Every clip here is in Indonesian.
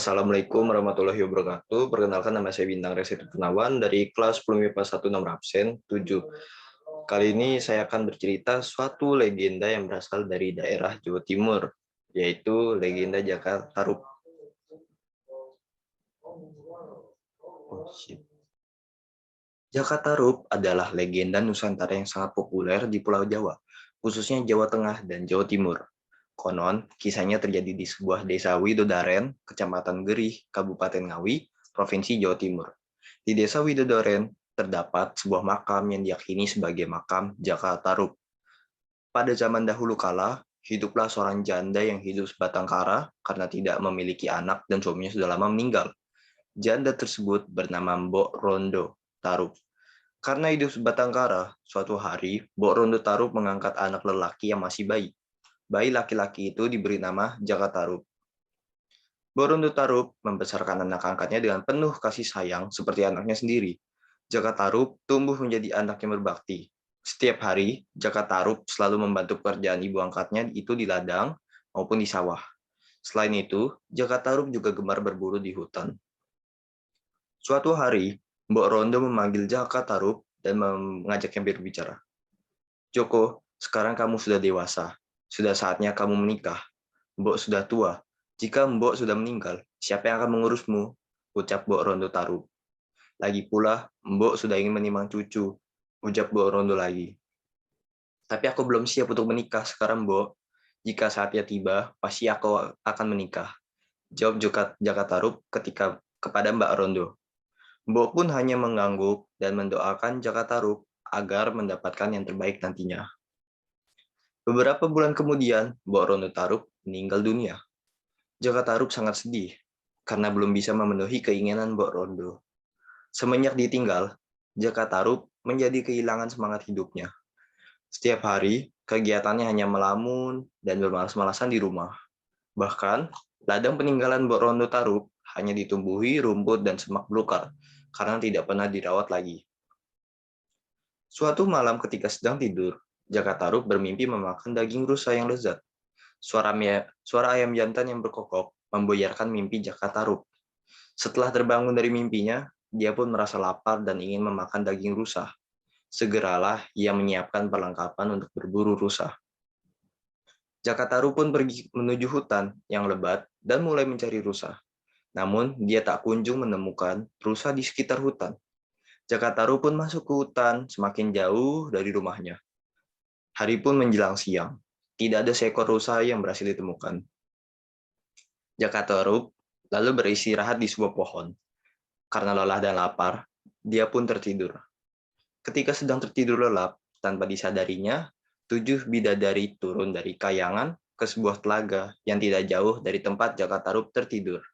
Assalamualaikum warahmatullahi wabarakatuh. Perkenalkan nama saya Bintang Resetu Gunawan dari kelas 10 MIPA 1 nomor absen 7. Kali ini saya akan bercerita suatu legenda yang berasal dari daerah Jawa Timur, yaitu legenda Jaka Tarub. Jaka Tarub adalah legenda Nusantara yang sangat populer di Pulau Jawa, khususnya Jawa Tengah dan Jawa Timur. Konon, kisahnya terjadi di sebuah desa Widodaren, Kecamatan Gerih, Kabupaten Ngawi, Provinsi Jawa Timur. Di desa Widodaren, terdapat sebuah makam yang diyakini sebagai makam Jaka Tarub. Pada zaman dahulu kala, hiduplah seorang janda yang hidup sebatang kara karena tidak memiliki anak dan suaminya sudah lama meninggal. Janda tersebut bernama Mbok Rondo Tarub. Karena hidup sebatang kara, suatu hari Mbok Rondo Tarub mengangkat anak lelaki yang masih bayi. Bayi laki-laki itu diberi nama Jaka Tarub. Mbok Rondo Tarub membesarkan anak angkatnya dengan penuh kasih sayang seperti anaknya sendiri. Jaka Tarub tumbuh menjadi anak yang berbakti. Setiap hari, Jaka Tarub selalu membantu pekerjaan ibu angkatnya itu di ladang maupun di sawah. Selain itu, Jaka Tarub juga gemar berburu di hutan. Suatu hari, Mbok Rondo memanggil Jaka Tarub dan mengajaknya berbicara. Joko, sekarang kamu sudah dewasa. Sudah saatnya kamu menikah. Mbok sudah tua. Jika Mbok sudah meninggal, siapa yang akan mengurusmu? Ucap Mbok Rondo Tarub. Lagi pula, Mbok sudah ingin menimang cucu. Ucap Mbok Rondo lagi. Tapi aku belum siap untuk menikah sekarang, Mbok. Jika saatnya tiba, pasti aku akan menikah. Jawab Jaka Tarub kepada Mbak Rondo. Mbok pun hanya mengangguk dan mendoakan Jaka Tarub agar mendapatkan yang terbaik nantinya. Beberapa bulan kemudian, Mbok Rondo Tarub meninggal dunia. Jaka Tarub sangat sedih karena belum bisa memenuhi keinginan Mbok Rondo. Semenjak ditinggal, Jaka Tarub menjadi kehilangan semangat hidupnya. Setiap hari, kegiatannya hanya melamun dan bermalas-malasan di rumah. Bahkan, ladang peninggalan Mbok Rondo Tarub hanya ditumbuhi rumput dan semak belukar karena tidak pernah dirawat lagi. Suatu malam ketika sedang tidur, Jaka Tarub bermimpi memakan daging rusa yang lezat. Suara ayam jantan yang berkokok memboyarkan mimpi Jaka Tarub. Setelah terbangun dari mimpinya, dia pun merasa lapar dan ingin memakan daging rusa. Segeralah ia menyiapkan perlengkapan untuk berburu rusa. Jaka Tarub pun pergi menuju hutan yang lebat dan mulai mencari rusa. Namun, dia tak kunjung menemukan rusa di sekitar hutan. Jaka Tarub pun masuk ke hutan semakin jauh dari rumahnya. Hari pun menjelang siang. Tidak ada seekor rusa yang berhasil ditemukan. Jaka Tarub lalu beristirahat di sebuah pohon. Karena lelah dan lapar, dia pun tertidur. Ketika sedang tertidur lelap, tanpa disadarinya, 7 bidadari turun dari kayangan ke sebuah telaga yang tidak jauh dari tempat Jaka Tarub tertidur.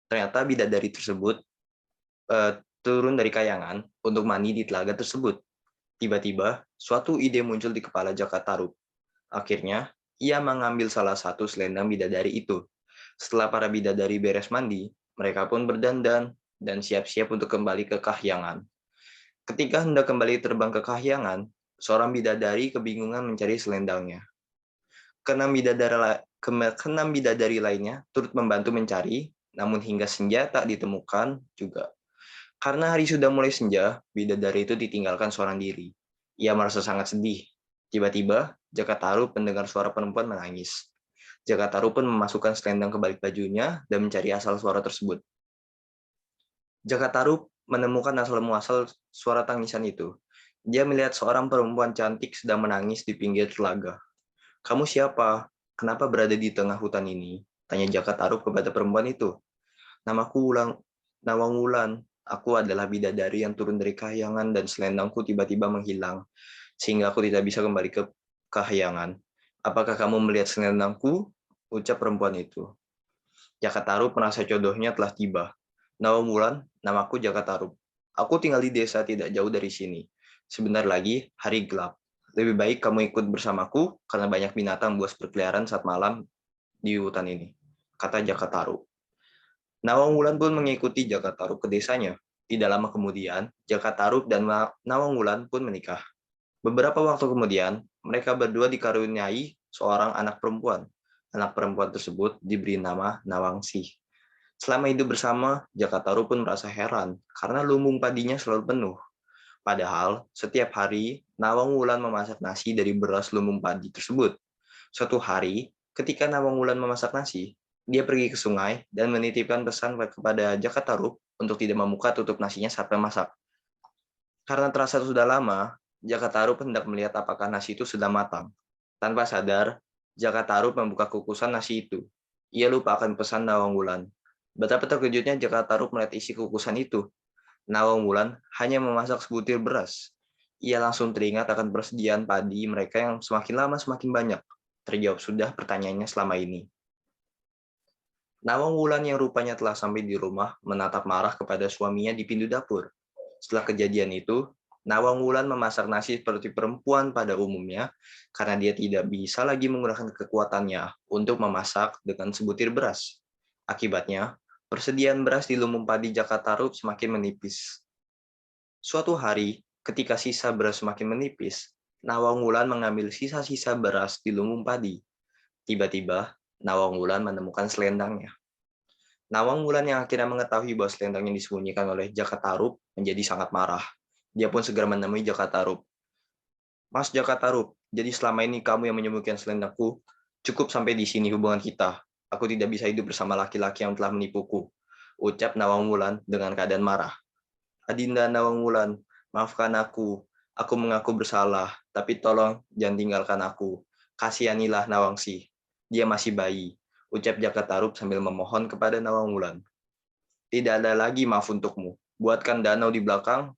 Ternyata bidadari tersebut turun dari kayangan untuk mandi di telaga tersebut. Tiba-tiba, suatu ide muncul di kepala Jaka Tarub. Akhirnya, ia mengambil salah satu selendang bidadari itu. Setelah para bidadari beres mandi, mereka pun berdandan dan siap-siap untuk kembali ke kahyangan. Ketika hendak kembali terbang ke kahyangan, seorang bidadari kebingungan mencari selendangnya. Keenam bidadari lainnya turut membantu mencari, namun hingga senja tak ditemukan juga. Karena hari sudah mulai senja, bidadari itu ditinggalkan seorang diri. Ia merasa sangat sedih. Tiba-tiba, Jaka Tarub mendengar suara perempuan menangis. Jaka Tarub pun memasukkan selendang ke balik bajunya dan mencari asal suara tersebut. Jaka Tarub menemukan asal-muasal suara tangisan itu. Dia melihat seorang perempuan cantik sedang menangis di pinggir telaga. "Kamu siapa? Kenapa berada di tengah hutan ini?" tanya Jaka Tarub kepada perempuan itu. "Namaku Nawang Wulan. Aku adalah bidadari yang turun dari kahyangan dan selendangku tiba-tiba menghilang, sehingga aku tidak bisa kembali ke kahyangan. Apakah kamu melihat selendangku?" ucap perempuan itu. Jaka Tarub merasa jodohnya telah tiba. "Nawang Wulan, namaku Jaka Tarub. Aku tinggal di desa tidak jauh dari sini. Sebentar lagi hari gelap. Lebih baik kamu ikut bersamaku karena banyak binatang buas berkeliaran saat malam di hutan ini," kata Jaka Tarub. Nawang Wulan pun mengikuti Jaka Tarub ke desanya. Tidak lama kemudian, Jaka Tarub dan Nawang Wulan pun menikah. Beberapa waktu kemudian, mereka berdua dikaruniai seorang anak perempuan. Anak perempuan tersebut diberi nama Nawangsih. Selama hidup bersama, Jakataru pun merasa heran karena lumbung padinya selalu penuh. Padahal, setiap hari, Nawang Wulan memasak nasi dari beras lumbung padi tersebut. Suatu hari, ketika Nawang Wulan memasak nasi, dia pergi ke sungai dan menitipkan pesan kepada Jakatarup untuk tidak membuka tutup nasinya saat memasak. Karena terasa sudah lama, Jakatarup hendak melihat apakah nasi itu sudah matang. Tanpa sadar, Jakatarup membuka kukusan nasi itu. Ia lupa akan pesan Nawang Wulan. Betapa terkejutnya Jakatarup melihat isi kukusan itu. Nawang Wulan hanya memasak sebutir beras. Ia langsung teringat akan persediaan padi mereka yang semakin lama semakin banyak. Terjawab sudah pertanyaannya selama ini. Nawang Wulan yang rupanya telah sampai di rumah menatap marah kepada suaminya di pintu dapur. Setelah kejadian itu, Nawang Wulan memasak nasi seperti perempuan pada umumnya karena dia tidak bisa lagi menggunakan kekuatannya untuk memasak dengan sebutir beras. Akibatnya, persediaan beras di lumbung padi Jakatarup semakin menipis. Suatu hari, ketika sisa beras semakin menipis, Nawang Wulan mengambil sisa-sisa beras di lumbung padi. Tiba-tiba, Nawang Wulan menemukan selendangnya. Nawang Wulan yang akhirnya mengetahui bahwa selendang yang disembunyikan oleh Jakatarup menjadi sangat marah. Dia pun segera menemui Jakatarup. Mas Jakatarup, jadi selama ini kamu yang menyembunyikan selendangku. Cukup sampai di sini hubungan kita. Aku tidak bisa hidup bersama laki-laki yang telah menipuku. Ucap Nawang Wulan dengan keadaan marah. Adinda Nawang Wulan, maafkan aku. Aku mengaku bersalah, tapi tolong jangan tinggalkan aku. Kasihanilah Nawangsi. Dia masih bayi. Ucap Jakatarup sambil memohon kepada Nawang Wulan. Tidak ada lagi maaf untukmu. Buatkan danau di belakang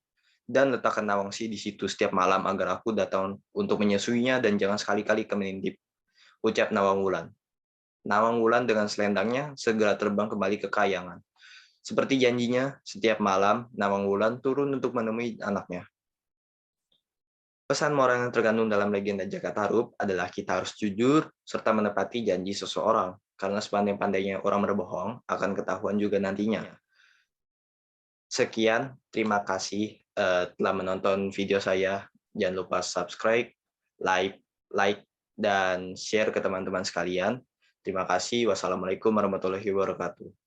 dan letakkan Nawangsi di situ setiap malam agar aku datang untuk menyusuinya dan jangan sekali-kali kau mengintip. Ucap Nawang Wulan. Nawang Wulan dengan selendangnya segera terbang kembali ke kayangan. Seperti janjinya, setiap malam Nawang Wulan turun untuk menemui anaknya. Pesan moral yang terkandung dalam legenda Jakatarup adalah kita harus jujur serta menepati janji seseorang, karena sepandai-pandainya orang berbohong akan ketahuan juga nantinya. Sekian, terima kasih telah menonton video saya. Jangan lupa subscribe, like, dan share ke teman-teman sekalian. Terima kasih. Wassalamualaikum warahmatullahi wabarakatuh.